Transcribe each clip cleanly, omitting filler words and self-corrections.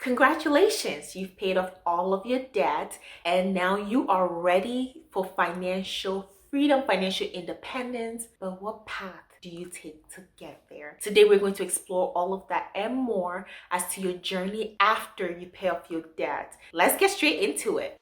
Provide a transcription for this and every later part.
Congratulations, you've paid off all of your debt and now you are ready for financial freedom, financial independence. But what path do you take to get there? Today, we're going to explore all of that and more as to your journey after you pay off your debt. Let's get straight into it.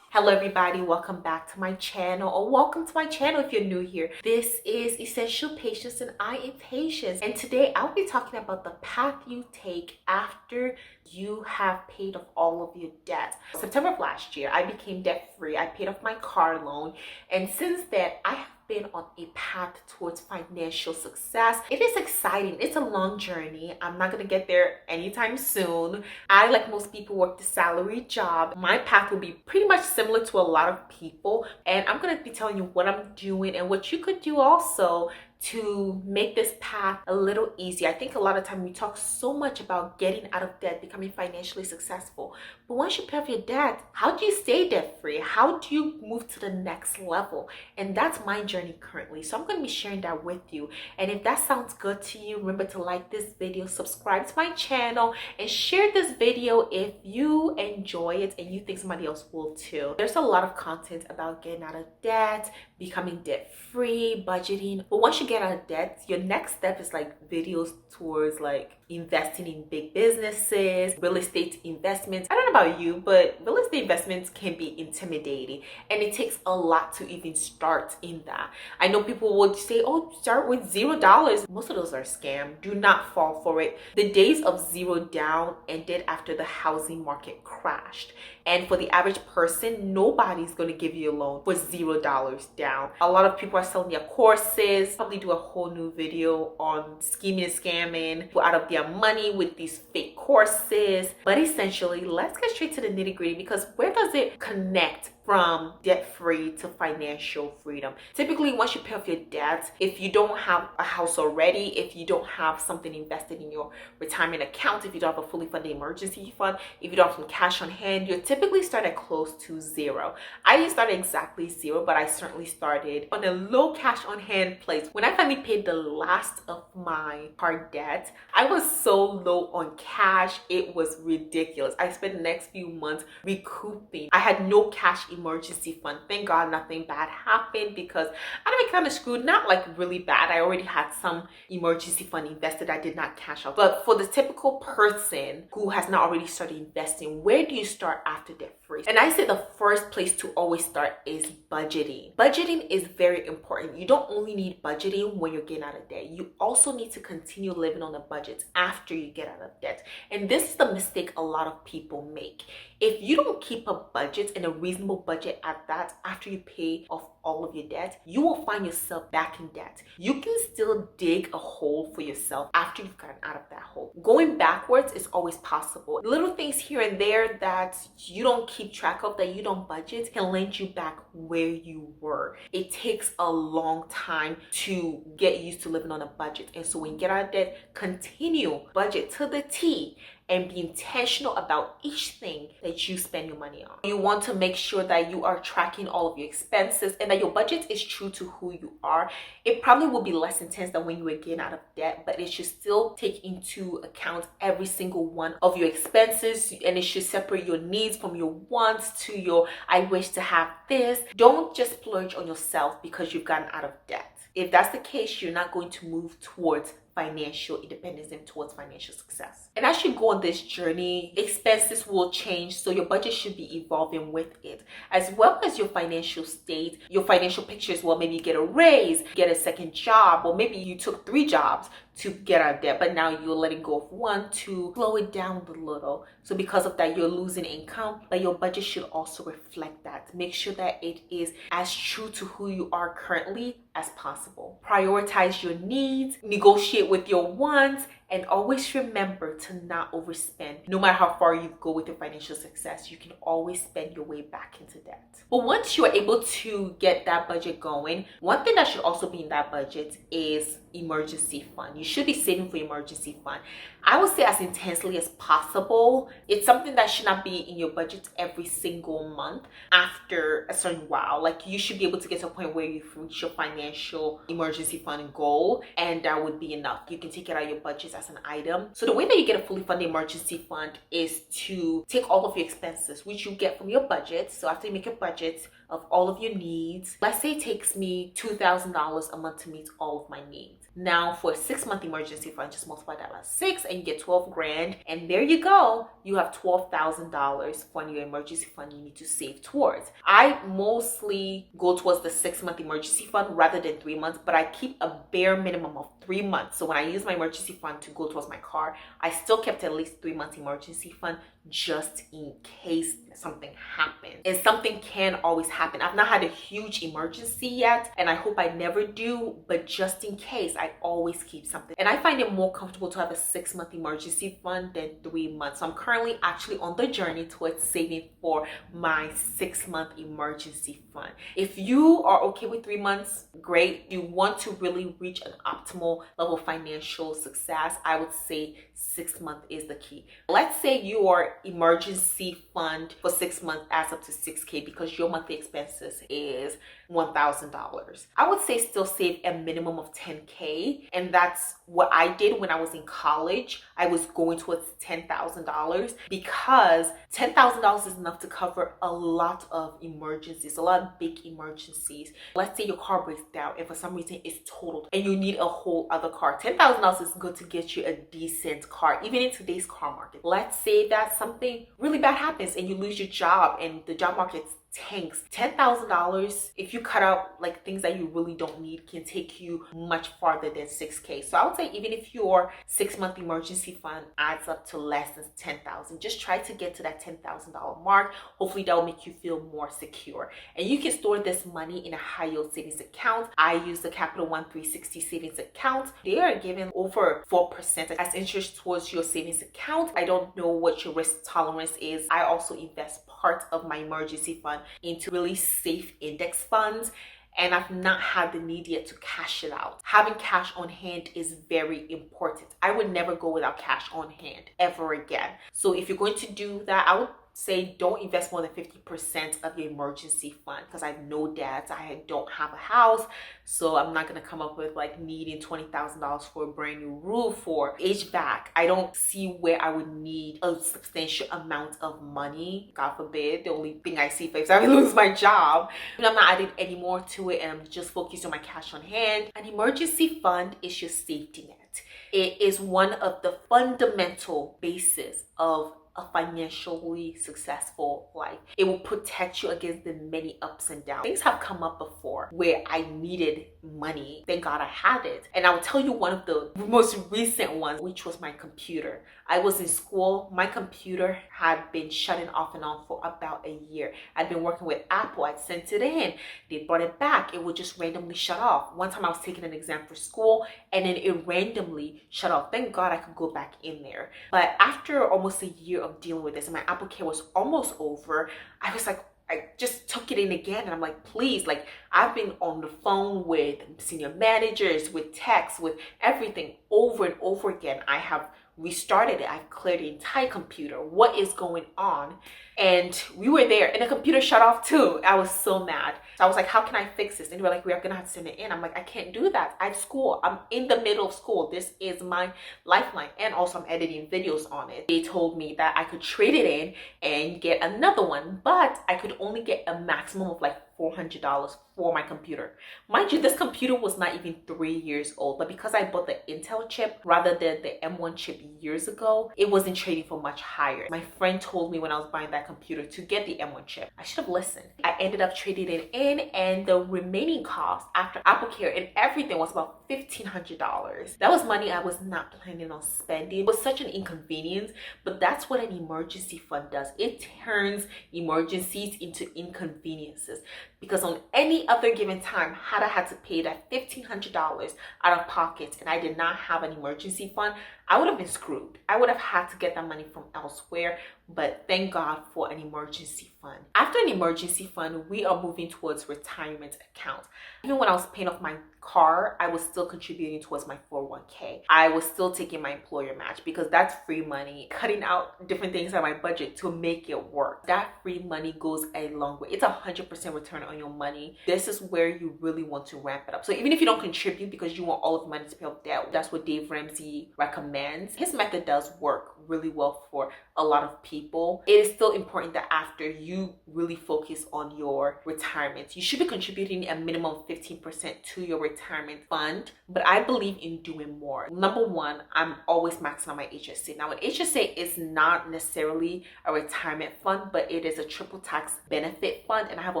Hello everybody, welcome back to my channel, or welcome to my channel if you're new here. This is Essential Patience and I am Patience, and today I'll be talking about the path you take after you have paid off all of your debt. September of last year, I became debt free. I paid off my car loan, and since then I have been on a path towards financial success. It is exciting. It's a long journey. I'm not gonna get there anytime soon. I, like most people, work the salary job. My path will be pretty much similar to a lot of people, and I'm gonna be telling you what I'm doing and what you could do also to make this path a little easier. I think a lot of time we talk so much about getting out of debt, becoming financially successful. But once you pay off your debt, how do you stay debt free? How do you move to the next level? And that's my journey currently. So I'm going to be sharing that with you. And if that sounds good to you, remember to like this video, subscribe to my channel, and share this video if you enjoy it and you think somebody else will too. There's a lot of content about getting out of debt, becoming debt free, budgeting. But once you get out of debt, your next step is like videos towards like investing in big businesses, real estate investments. I don't know about you, but real estate investments can be intimidating, and it takes a lot to even start in that. I know people would say, oh, start with $0. Most of those are scam. Do not fall for it. The days of zero down ended after the housing market crashed. And for the average person, nobody's going to give you a loan for $0 down. A lot of people are selling their courses. Probably do a whole new video on scheming and scamming people out of their money with these fake courses. But essentially, let's get straight to the nitty-gritty, because where does it connect from debt-free to financial freedom? Typically, once you pay off your debt, if you don't have a house already, if you don't have something invested in your retirement account, if you don't have a fully funded emergency fund, if you don't have some cash on hand, you typically start at close to zero. I didn't start exactly zero, but I certainly started on a low cash on hand place. When I finally paid the last of my car debt, I was so low on cash, it was ridiculous. I spent the next few months recouping. I had no cash emergency fund. Thank God nothing bad happened, because I'd been kind of screwed. Not like really bad. I already had some emergency fund invested. I did not cash out. But for the typical person who has not already started investing, where do you start after debt free? And I say the first place to always start is budgeting. Budgeting is very important. You don't only need budgeting when you're getting out of debt. You also need to continue living on a budget after you get out of debt. And this is the mistake a lot of people make. If you don't keep a budget, and a reasonable budget at that, after you pay off all of your debt, you will find yourself back in debt. You can still dig a hole for yourself after you've gotten out of that hole. Going backwards is always possible. Little things here and there that you don't keep track of, that you don't budget, can land you back where you were. It takes a long time to get used to living on a budget. And so when you get out of debt, continue budget to the T, and be intentional about each thing that you spend your money on. You want to make sure that you are tracking all of your expenses and that your budget is true to who you are. It probably will be less intense than when you were getting out of debt, but it should still take into account every single one of your expenses, and it should separate your needs from your wants to your, I wish to have this. Don't just splurge on yourself because you've gotten out of debt. If that's the case, you're not going to move towards financial independence and towards financial success. And as you go on this journey, expenses will change, so your budget should be evolving with it, as well as your financial state, your financial picture as well. Maybe you get a raise, get a second job, or maybe you took 3 jobs to get out of debt, but now you're letting go of one to slow it down a little. So because of that, you're losing income, but your budget should also reflect that. Make sure that it is as true to who you are currently as possible. Prioritize your needs, negotiate with your wants, and always remember to not overspend. No matter how far you go with your financial success, you can always spend your way back into debt. But once you are able to get that budget going, one thing that should also be in that budget is emergency fund. You should be saving for emergency fund. I would say as intensely as possible. It's something that should not be in your budget every single month after a certain while. Like, you should be able to get to a point where you've reached your financial emergency fund goal, and that would be enough. You can take it out of your budget as an item. So the way that you get a fully funded emergency fund is to take all of your expenses, which you get from your budget. So after you make a budget of all of your needs, let's say it takes me $2,000 a month to meet all of my needs. Now for a 6-month emergency fund, just multiply that by 6 and you get 12 grand. And there you go. You have $12,000 for your emergency fund you need to save towards. I mostly go towards the 6-month emergency fund rather than 3 months, but I keep a bare minimum of 3 months. So when I use my emergency fund to go towards my car, I still kept at least 3 months emergency fund just in case something happens. And something can always happen. I've not had a huge emergency yet, and I hope I never do, but just in case, I always keep something. And I find it more comfortable to have a 6-month emergency fund than 3 months. So I'm currently actually on the journey towards saving for my 6-month emergency fund. If you are okay with 3 months, great. You want to really reach an optimal level of financial success, I would say 6 months is the key. Let's say your emergency fund for 6 months adds up to $6K because your monthly expenses is $1,000. I would say still save a minimum of $10K, and that's what I did when I was in college. I was going towards $10,000 because $10,000 is enough to cover a lot of emergencies, a lot of big emergencies. Let's say your car breaks down and for some reason it's totaled and you need a whole other car. $10,000 is good to get you a decent car, even in today's car market. Let's say that something really bad happens and you lose your job and the job market's tanks. $10,000, if you cut out like things that you really don't need, can take you much farther than 6K. So I would say even if your 6-month emergency fund adds up to less than $10,000, just try to get to that $10,000 mark. Hopefully that will make you feel more secure. And you can store this money in a high yield savings account. I use the Capital One 360 savings account. They are giving over 4% as interest towards your savings account. I don't know what your risk tolerance is. I also invest part of my emergency fund into really safe index funds, and I've not had the need yet to cash it out. Having cash on hand is very important. I would never go without cash on hand ever again. So if you're going to do that, I would say don't invest more than 50% of your emergency fund, because I have no debts. I don't have a house, so I'm not gonna come up with like needing $20,000 for a brand new roof or HVAC. I don't see where I would need a substantial amount of money. God forbid. The only thing I see if I lose my job, and I'm not adding any more to it, and I'm just focused on my cash on hand. An emergency fund is your safety net. It is one of the fundamental bases of a financially successful life. It will protect you against the many ups and downs. Things have come up before where I needed money. Thank God I had it. And I will tell you one of the most recent ones, which was my computer. I was in school. My computer had been shutting off and on for about a year. I'd been working with Apple. I'd sent it in. They brought it back. It would just randomly shut off. One time I was taking an exam for school and then it randomly shut off. Thank God I could go back in there. But after almost a year of dealing with this and my Apple Care was almost over, I was like, I just took it in again and I'm like, please, like I've been on the phone with senior managers, with techs, with everything over and over again. I have restarted it. I've cleared the entire computer. What is going on? And we were there and the computer shut off too. I was so mad. So I was like, how can I fix this? And they were like, we are gonna have to send it in. I'm like, I can't do that. I have school. I'm in the middle of school. This is my lifeline. And also I'm editing videos on it. They told me that I could trade it in and get another one, but I could only get a maximum of like $400 for my computer. Mind you, this computer was not even 3 years old, but because I bought the Intel chip rather than the M1 chip years ago, it wasn't trading for much higher. My friend told me when I was buying that computer to get the M1 chip. I should have listened. I ended up trading it in and the remaining cost after Apple Care and everything was about $1,500. That was money I was not planning on spending. It was such an inconvenience, but that's what an emergency fund does. It turns emergencies into inconveniences. Because on any other given time, had I had to pay that $1,500 out of pocket and I did not have an emergency fund, I would have been screwed. I would have had to get that money from elsewhere, but thank God for an emergency fund. After an emergency fund, we are moving towards retirement accounts. Even when I was paying off my car, I was still contributing towards my 401k. I was still taking my employer match because that's free money, cutting out different things on my budget to make it work. That free money goes a long way. It's 100% return on your money. This is where you really want to ramp it up. So even if you don't contribute because you want all of the money to pay off debt, that's what Dave Ramsey recommends. recommends. His method does work really well for a lot of people. It is still important that after you really focus on your retirement, you should be contributing a minimum of 15% to your retirement fund. But I believe in doing more. Number one, I'm always maxing out my HSA. Now, an HSA is not necessarily a retirement fund, but it is a triple tax benefit fund, and I have a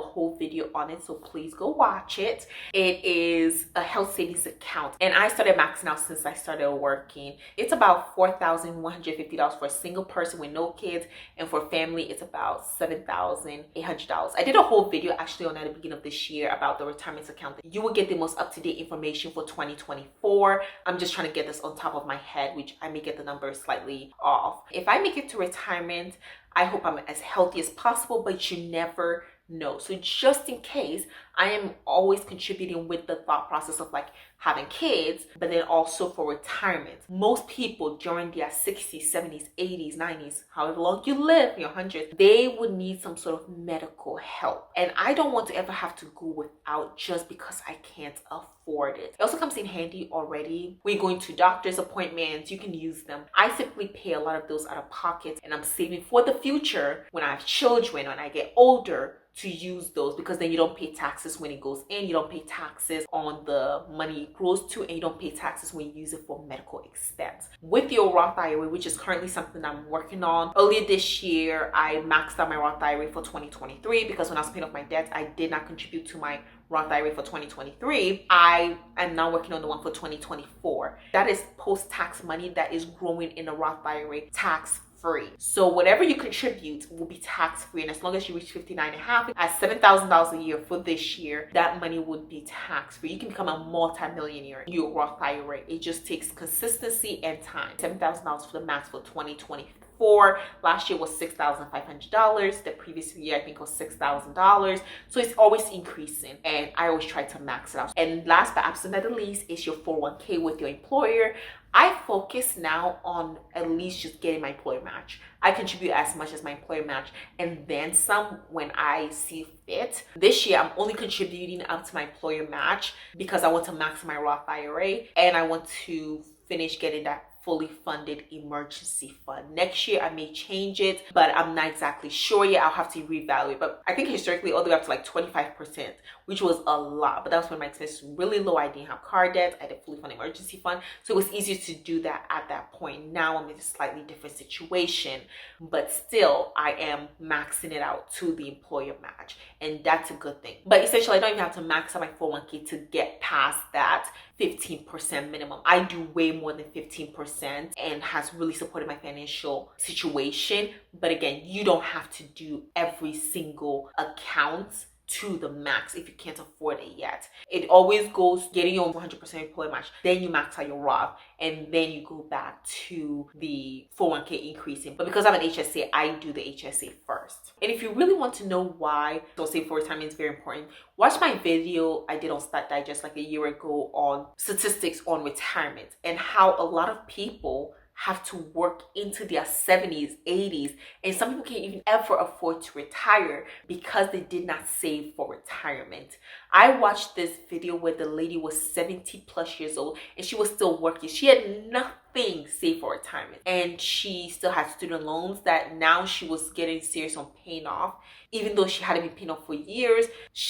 whole video on it, so please go watch it. It is a health savings account, and I started maxing out since I started working. It's about $4,150 for a single person with no kids, and for family it's about $7,800. I did a whole video actually on at the beginning of this year about the retirement account. You will get the most up-to-date information for 2024. I'm just trying to get this on top of my head, which I may get the numbers slightly off. If I make it to retirement, I hope I'm as healthy as possible, but you never know. So just in case, I am always contributing with the thought process of like having kids, but then also for retirement. Most people during their 60s, 70s, 80s, 90s, however long you live, your hundreds, they would need some sort of medical help. And I don't want to ever have to go without just because I can't afford it. It also comes in handy already when you're going to doctor's appointments. You can use them. I typically pay a lot of those out of pocket, and I'm saving for the future when I have children, when I get older, to use those, because then you don't pay taxes when it goes in, you don't pay taxes on the money it grows to, and you don't pay taxes when you use it for medical expense. With your Roth IRA, which is currently something I'm working on, earlier this year I maxed out my Roth IRA for 2023 because when I was paying off my debts, I did not contribute to my Roth IRA for 2023. I am now working on the one for 2024. That is post-tax money that is growing in a Roth IRA tax free. So whatever you contribute will be tax free, and as long as you reach 59.5 at $7,000 a year for this year, that money would be tax free. You can become a multi-millionaire in your Roth IRA. It just takes consistency and time. $7,000 for the max for 2024. Last year was $6,500. The previous year I think was $6,000. So it's always increasing, and I always try to max it out. And last but absolutely not the least is your 401k with your employer. I focus now on at least just getting my employer match. I contribute as much as my employer match and then some when I see fit. This year, I'm only contributing up to my employer match because I want to max my Roth IRA, and I want to finish getting that fully funded emergency fund. Next year I may change it, but I'm not exactly sure yet. I'll have to reevaluate. But I think historically all the way up to like 25%, which was a lot. But that was when my expenses were really low. I didn't have car debt. I had a fully funded emergency fund. So it was easier to do that at that point. Now I'm in a slightly different situation, but still I am maxing it out to the employer match, and that's a good thing. But essentially I don't even have to max out my 401k to get past that 15% minimum. I do way more than 15% and has really supported my financial situation. But again, you don't have to do every single account to the max if you can't afford it yet. It always goes getting your 100% employer match, then you max out your Roth, and then you go back to the 401k increasing. But because I'm an HSA, I do the HSA first. And if you really want to know why saving for retirement is very important, watch my video I did on Stat Digest like a year ago on statistics on retirement and how a lot of people have to work into their 70s, 80s, and some people can't even ever afford to retire because they did not save for retirement. I watched this video where the lady was 70 plus years old and she was still working. She had nothing saved for retirement, and she still had student loans that now she was getting serious on paying off. Even though she hadn't been paying off for years,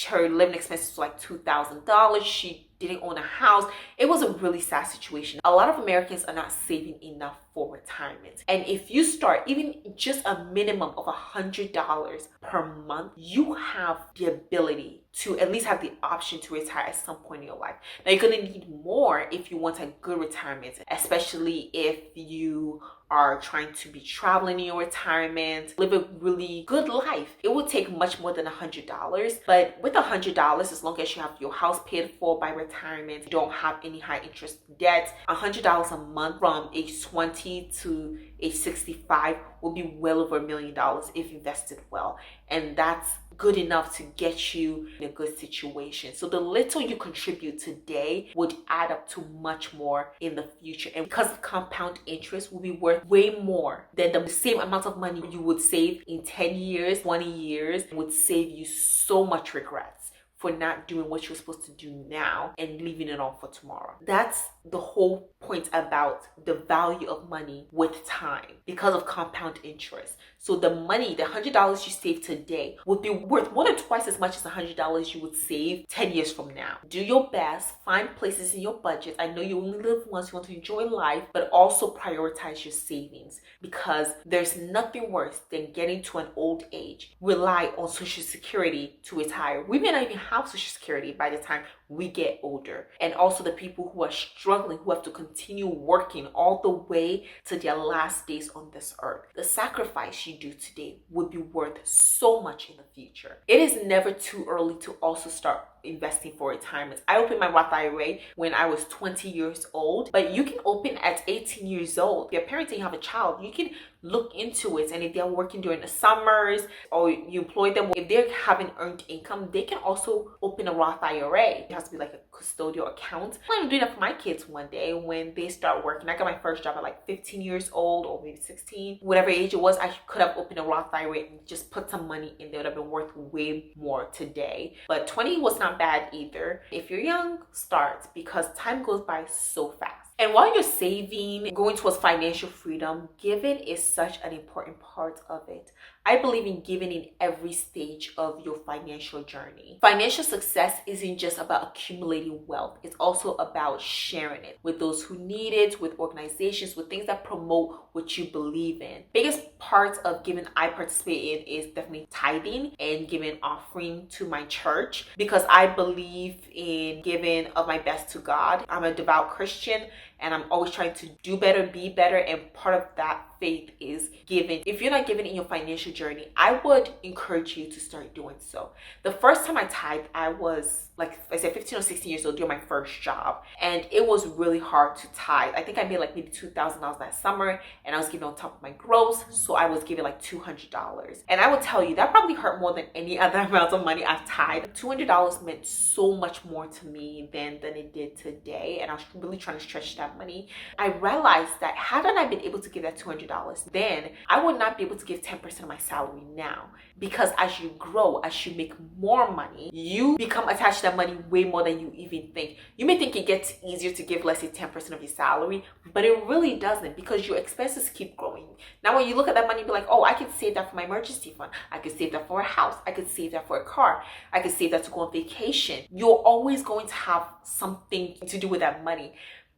her living expenses was like $2,000. She didn't own a house. It was a really sad situation. A lot of Americans are not saving enough for retirement. And if you start even just a minimum of $100 per month, you have the ability to at least have the option to retire at some point in your life. Now, you're going to need more if you want a good retirement, especially if you are trying to be traveling in your retirement, live a really good life. It will take much more than $100, but with $100, as long as you have your house paid for by retirement, you don't have any high interest debt, $100 a month from age 20 to age 65 will be well over $1 million if invested well. And that's good enough to get you in a good situation. So the little you contribute today would add up to much more in the future. And because of compound interest will be worth way more than the same amount of money you would save in 10 years, 20 years, would save you so much regrets for not doing what you're supposed to do now and leaving it on for tomorrow. That's the whole point about the value of money with time, because of compound interest. So the money, the $100 you save today would be worth more than twice as much as the $100 you would save 10 years from now. Do your best, find places in your budget. I know you only live once, you want to enjoy life, but also prioritize your savings, because there's nothing worse than getting to an old age, rely on Social Security to retire. We may not even have Social Security by the time we get older. And also the people who are struggling, who have to continue working all the way to their last days on this earth. The sacrifice you do today would be worth so much in the future. It is never too early to also start investing for retirement. I opened my Roth IRA when I was 20 years old, but you can open at 18 years old. If you're a parent and you have a child, you can look into it. And if they're working during the summers or you employ them, if they haven't earned income, they can also open a Roth IRA. It has to be like a custodial account. I'm doing that for my kids one day when they start working. I got my first job at like 15 years old or maybe 16, whatever age it was. I could have opened a Roth IRA and just put some money in there. It would have been worth way more today. But 20 was not bad either. If you're young, start, because time goes by so fast. And while you're saving, going towards financial freedom, giving is such an important part of it. I believe in giving in every stage of your financial journey. Financial success isn't just about accumulating wealth. It's also about sharing it with those who need it, with organizations, with things that promote what you believe in. Biggest part of giving I participate in is definitely tithing and giving offering to my church, because I believe in giving of my best to God. I'm a devout Christian and I'm always trying to do better, be better, and part of that faith is giving. If you're not giving in your financial journey, I would encourage you to start doing so. The first time I tithed, I was like I said, 15 or 16 years old, doing my first job, and it was really hard to tithe. I think I made like maybe $2,000 that summer, and I was giving on top of my gross, so I was giving like $200. And I will tell you, that probably hurt more than any other amount of money I've tithed. $200 meant so much more to me than it did today, and I was really trying to stretch that money. I realized that had I not been able to give that $200 then, I would not be able to give 10% of my salary now, because as you grow, as you make more money, you become attached to that money way more than you even think. You may think it gets easier to give, let's say, 10% of your salary, but it really doesn't, because your expenses keep growing. Now when you look at that money, be like, oh, I could save that for my emergency fund, I could save that for a house, I could save that for a car, I could save that to go on vacation. You're always going to have something to do with that money.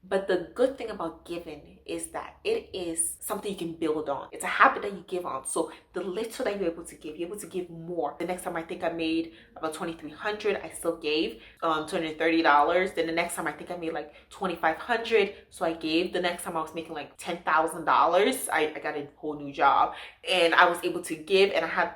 But the good thing about giving is that it is something you can build on. It's a habit that you give on. So the little that you're able to give more. The next time I think I made about $2,300, I still gave $230. Then the next time I think I made like $2,500, so I gave. The next time I was making like $10,000, I got a whole new job, and I was able to give, and I had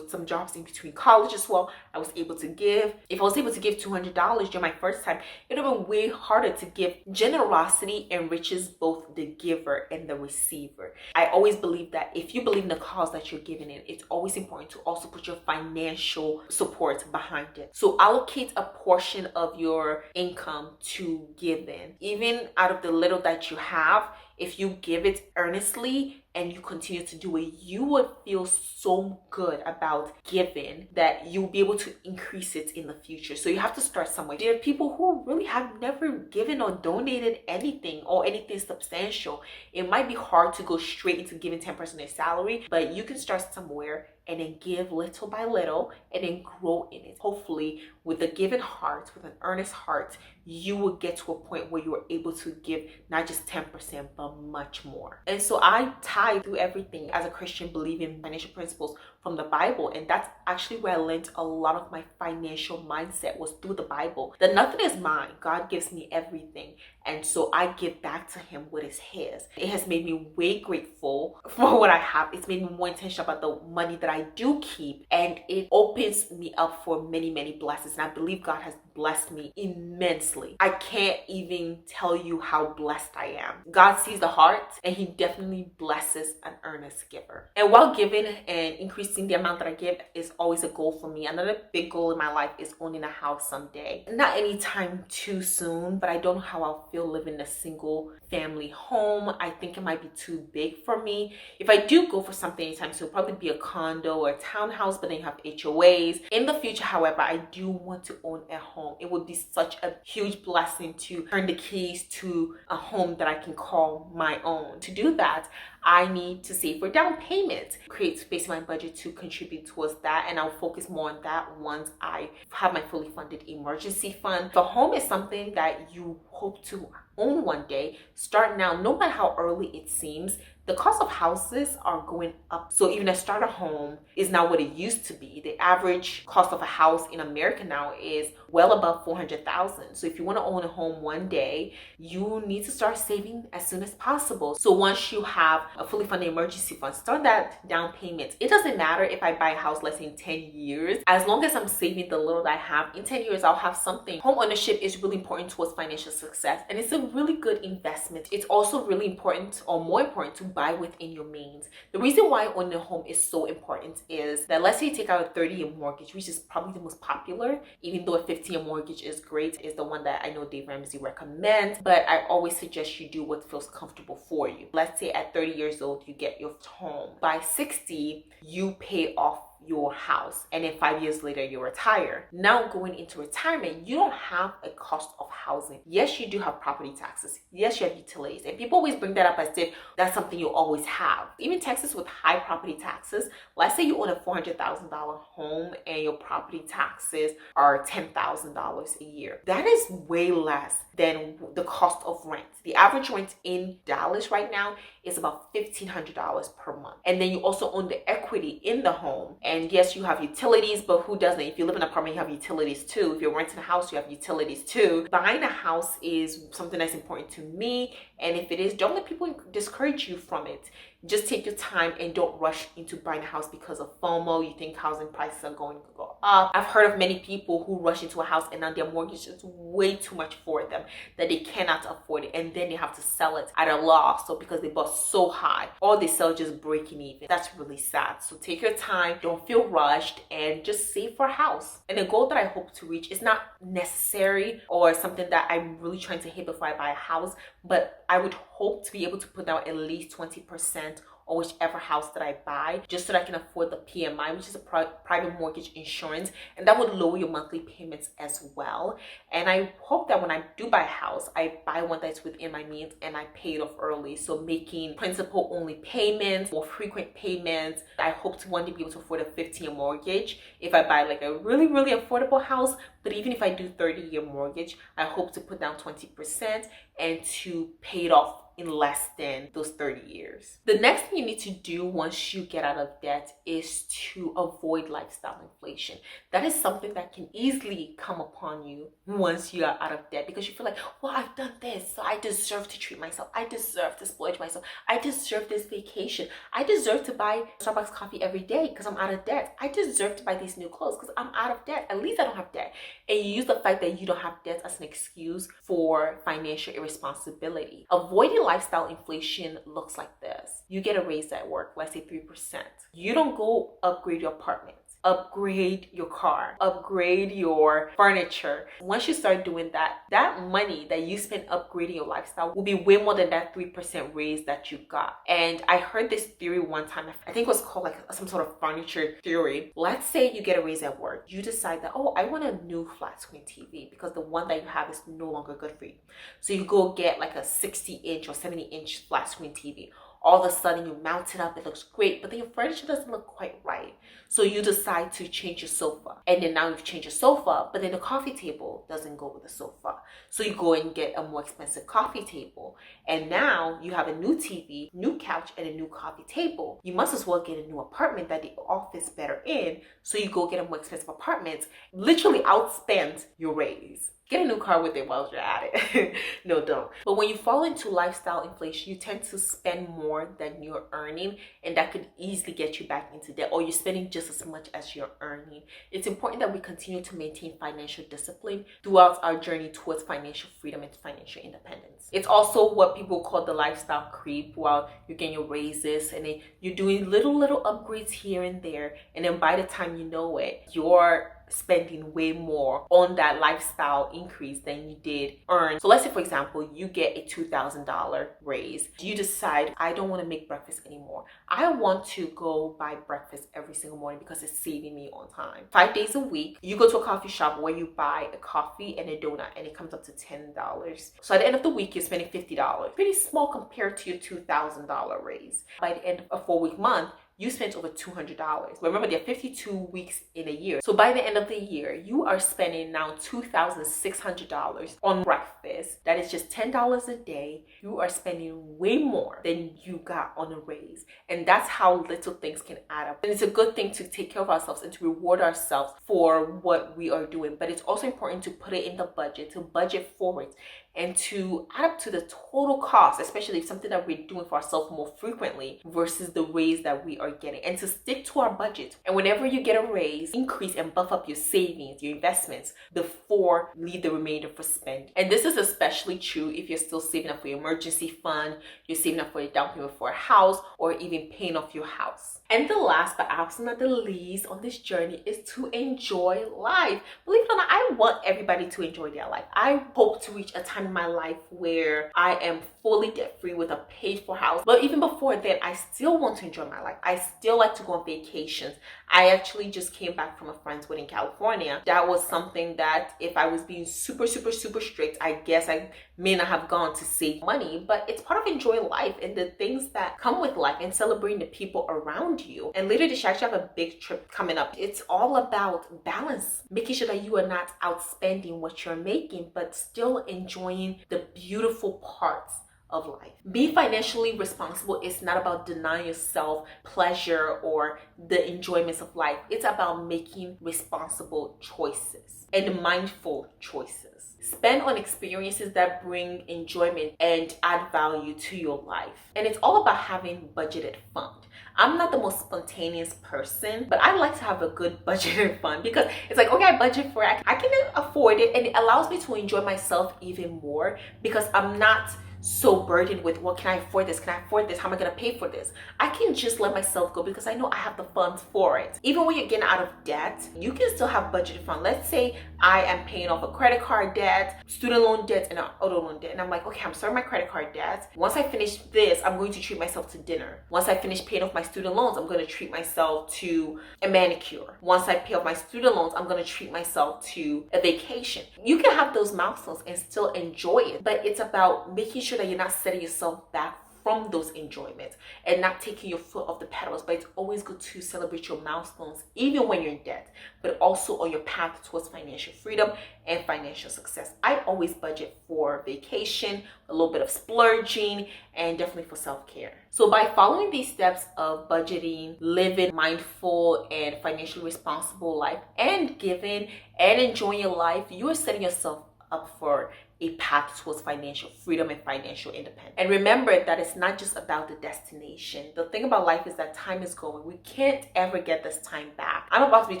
some jobs in between college as well. I was able to give. If I was able to give $200 during my first time, it would have been way harder to give. Generosity enriches both the giver and the receiver. I always believe that if you believe in the cause that you're giving in, it's always important to also put your financial support behind it. So allocate a portion of your income to giving. Even out of the little that you have, if you give it earnestly and you continue to do it, you would feel so good about giving that you'll be able to increase it in the future. So you have to start somewhere. There are people who really have never given or donated anything or anything substantial. It might be hard to go straight into giving 10% of their salary, but you can start somewhere and then give little by little and then grow in it. Hopefully, with a given heart, with an earnest heart, you will get to a point where you are able to give not just 10%, but much more. And so I tithe through everything. As a Christian, believe in financial principles from the Bible. And that's actually where I learned a lot of my financial mindset, was through the Bible. That nothing is mine. God gives me everything. And so I give back to him what is his. It has made me way grateful for what I have. It's made me more intentional about the money that I do keep. And it opens me up for many, many blessings. And I believe God has blessed me immensely. I can't even tell you how blessed I am. God sees the heart, and he definitely blessed versus an earnest giver. And while giving and increasing the amount that I give is always a goal for me, another big goal in my life is owning a house someday. Not anytime too soon, but I don't know how I'll feel living in a single family home. I think it might be too big for me. If I do go for something anytime soon, it'll probably be a condo or a townhouse, but then you have HOAs. In the future, however, I do want to own a home. It would be such a huge blessing to turn the keys to a home that I can call my own. To do that, I need to save for down payment, create space in my budget to contribute towards that, and I'll focus more on that once I have my fully funded emergency fund. The home is something that you hope to own one day. Start now, no matter how early it seems. The cost of houses are going up. So even a starter home is not what it used to be. The average cost of a house in America now is well above $400,000. So if you want to own a home one day, you need to start saving as soon as possible. So once you have a fully funded emergency fund, start that down payment. It doesn't matter if I buy a house, let's say in 10 years, as long as I'm saving the little that I have, in 10 years, I'll have something. Home ownership is really important towards financial success, and it's a really good investment. It's also really important, or more important, to buy within your means. The reason why owning a home is so important is that, let's say you take out a 30-year mortgage, which is probably the most popular, even though a 15-year mortgage is great, is the one that I know Dave Ramsey recommends, but I always suggest you do what feels comfortable for you. Let's say at 30 years old, you get your home. By 60, you pay off your house, and then 5 years later you retire. Now going into retirement, you don't have a cost of housing. Yes, you do have property taxes. Yes, you have utilities, and people always bring that up as if that's something you always have. Even Texas with high property taxes, let's say you own a $400,000 home and your property taxes are $10,000 a year. That is way less than the cost of rent. The average rent in Dallas right now is about $1,500 per month. And then you also own the equity in the home. And yes, you have utilities, but who doesn't? If you live in an apartment, you have utilities too. If you're renting a house, you have utilities too. Buying a house is something that's important to me. And if it is, don't let people discourage you from it. Just take your time and don't rush into buying a house because of FOMO. You think housing prices are going to go up. I've heard of many people who rush into a house and now their mortgage is way too much for them, that they cannot afford it, and then they have to sell it at a loss. So because they bought so high, or they sell just breaking even. That's really sad. So take your time, don't feel rushed, and just save for a house. And a goal that I hope to reach is not necessary or something that I'm really trying to hit before I buy a house, but I would hope to be able to put down at least 20% or whichever house that I buy, just so that I can afford the PMI, which is a private mortgage insurance, and that would lower your monthly payments as well. And I hope that when I do buy a house, I buy one that's within my means and I pay it off early. So making principal only payments, more frequent payments. I hope to one day be able to afford a 15-year mortgage if I buy like a really, really affordable house. But even if I do 30-year mortgage, I hope to put down 20% and to pay it off in less than those 30 years. The next thing you need to do once you get out of debt is to avoid lifestyle inflation. That is something that can easily come upon you once you are out of debt, because you feel like, well, I've done this, so I deserve to treat myself. I deserve to splurge myself. I deserve this vacation. I deserve to buy Starbucks coffee every day because I'm out of debt. I deserve to buy these new clothes because I'm out of debt. At least I don't have debt. And you use the fact that you don't have debt as an excuse for financial irresponsibility. Avoiding lifestyle inflation looks like this. You get a raise at work, let's say 3%. You don't go upgrade your apartment, upgrade your car, upgrade your furniture. Once you start doing that, that money that you spend upgrading your lifestyle will be way more than that 3% raise that you got. And I heard this theory one time, I think it was called like some sort of furniture theory. Let's say you get a raise at work. You decide that, oh, I want a new flat screen TV because the one that you have is no longer good for you. So you go get like a 60-inch or 70-inch flat screen TV. All of a sudden you mount it up, it looks great, but then your furniture doesn't look quite right. So you decide to change your sofa. And then now you've changed your sofa, but then the coffee table doesn't go with the sofa. So you go and get a more expensive coffee table. And now you have a new TV, new couch, and a new coffee table. You must as well get a new apartment that the office better in. So you go get a more expensive apartment, literally outspend your raise. Get a new car with it while you're at it. No, don't. But when you fall into lifestyle inflation, you tend to spend more than you're earning, and that could easily get you back into debt, or you're spending just as much as you're earning. It's important that we continue to maintain financial discipline throughout our journey towards financial freedom and financial independence. It's also what people call the lifestyle creep, while you're getting your raises and then you're doing little upgrades here and there, and then by the time you know it, you're spending way more on that lifestyle increase than you did earn. So let's say, for example, you get a $2,000 raise. You decide, I don't want to make breakfast anymore. I want to go buy breakfast every single morning because it's saving me on time. 5 days a week, you go to a coffee shop where you buy a coffee and a donut, and it comes up to $10. So at the end of the week, you're spending $50. Pretty small compared to your $2,000 raise. By the end of a 4-week month, you spent over $200. Remember, there are 52 weeks in a year. So by the end of the year, you are spending now $2,600 on breakfast. That is just $10 a day. You are spending way more than you got on a raise. And that's how little things can add up. And it's a good thing to take care of ourselves and to reward ourselves for what we are doing. But it's also important to put it in the budget, to budget for it, and to add up to the total cost, especially if something that we're doing for ourselves more frequently versus the raise that we are getting, and to stick to our budget. And whenever you get a raise, increase and buff up your savings, your investments, before leave the remainder for spending. And this is especially true if you're still saving up for your emergency fund, you're saving up for a down payment for a house, or even paying off your house. And the last but absolutely not the least on this journey is to enjoy life. Believe it or not, I want everybody to enjoy their life. I hope to reach a time in my life where I am fully debt free with a paid for house. But even before then, I still want to enjoy my life. I still like to go on vacations. I actually just came back from a friend's wedding in California. That was something that if I was being super strict, I guess I may not have gone to save money, but it's part of enjoying life and the things that come with life and celebrating the people around you. And later this year, I actually have a big trip coming up. It's all about balance, making sure that you are not outspending what you're making, but still enjoying the beautiful parts of life. Being financially responsible is not about denying yourself pleasure or the enjoyments of life. It's about making responsible choices and mindful choices. Spend on experiences that bring enjoyment and add value to your life. And it's all about having budgeted fun. I'm not the most spontaneous person, but I like to have a good budgeted fund because it's like, okay, I budget for it. I can afford it, and it allows me to enjoy myself even more because I'm not so burdened with, well, can I afford this? Can I afford this? How am I going to pay for this? I can just let myself go because I know I have the funds for it. Even when you're getting out of debt, you can still have budgeted fund. Let's say I am paying off a credit card debt, student loan debt, and an auto loan debt. And I'm like, okay, I'm starting my credit card debt. Once I finish this, I'm going to treat myself to dinner. Once I finish paying off my student loans, I'm going to treat myself to a manicure. Once I pay off my student loans, I'm going to treat myself to a vacation. You can have those milestones and still enjoy it, but it's about making sure that you're not setting yourself back from those enjoyments and not taking your foot off the pedals. But it's always good to celebrate your milestones, even when you're in debt, but also on your path towards financial freedom and financial success. I always budget for vacation, a little bit of splurging, and definitely for self-care. So by following these steps of budgeting, living mindful and financially responsible life, and giving and enjoying your life, you are setting yourself up for a path towards financial freedom and financial independence. And remember that it's not just about the destination. The thing about life is that time is going. We can't ever get this time back. I'm about to be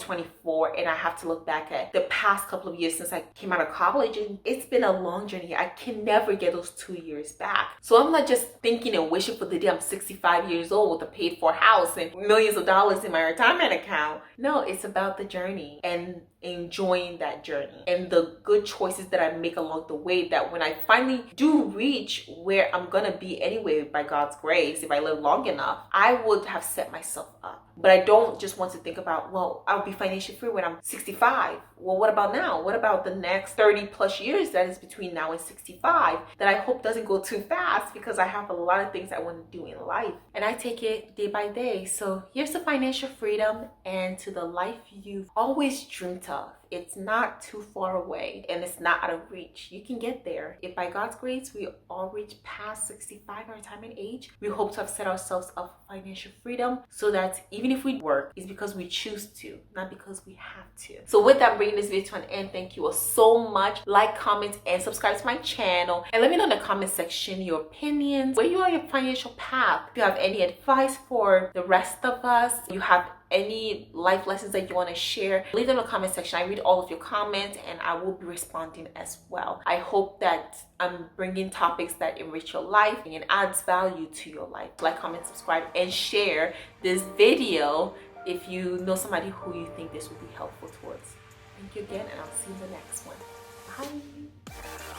24 and I have to look back at the past couple of years since I came out of college, and it's been a long journey. I can never get those 2 years back. So I'm not just thinking and wishing for the day I'm 65 years old with a paid for house and millions of dollars in my retirement account. No, it's about the journey and enjoying that journey and the good choices that I make along the way, that when I finally do reach where I'm gonna be anyway, by God's grace, if I live long enough, I would have set myself up. But I don't just want to think about, well, I'll be financially free when I'm 65. Well, what about now? What about the next 30 plus years that is between now and 65 that I hope doesn't go too fast, because I have a lot of things I want to do in life. and I take it day by day. So here's to financial freedom and to the life you've always dreamt of. It's not too far away and it's not out of reach. You can get there. If by God's grace we all reach past 65 retirement age, we hope to have set ourselves up for financial freedom so that even if we work, it's because we choose to, not because we have to. So with that, I'm bringing this video to an end. Thank you all so much. Like, comment, and subscribe to my channel. And let me know in the comment section your opinions, where you are in your financial path. If you have any advice for the rest of us, you have any life lessons that you want to share, leave them in the comment section. I read all of your comments and I will be responding as well. I hope that I'm bringing topics that enrich your life and adds value to your life. Like, comment, subscribe, and share this video if you know somebody who you think this would be helpful towards. Thank you again, and I'll see you in the next one. Bye.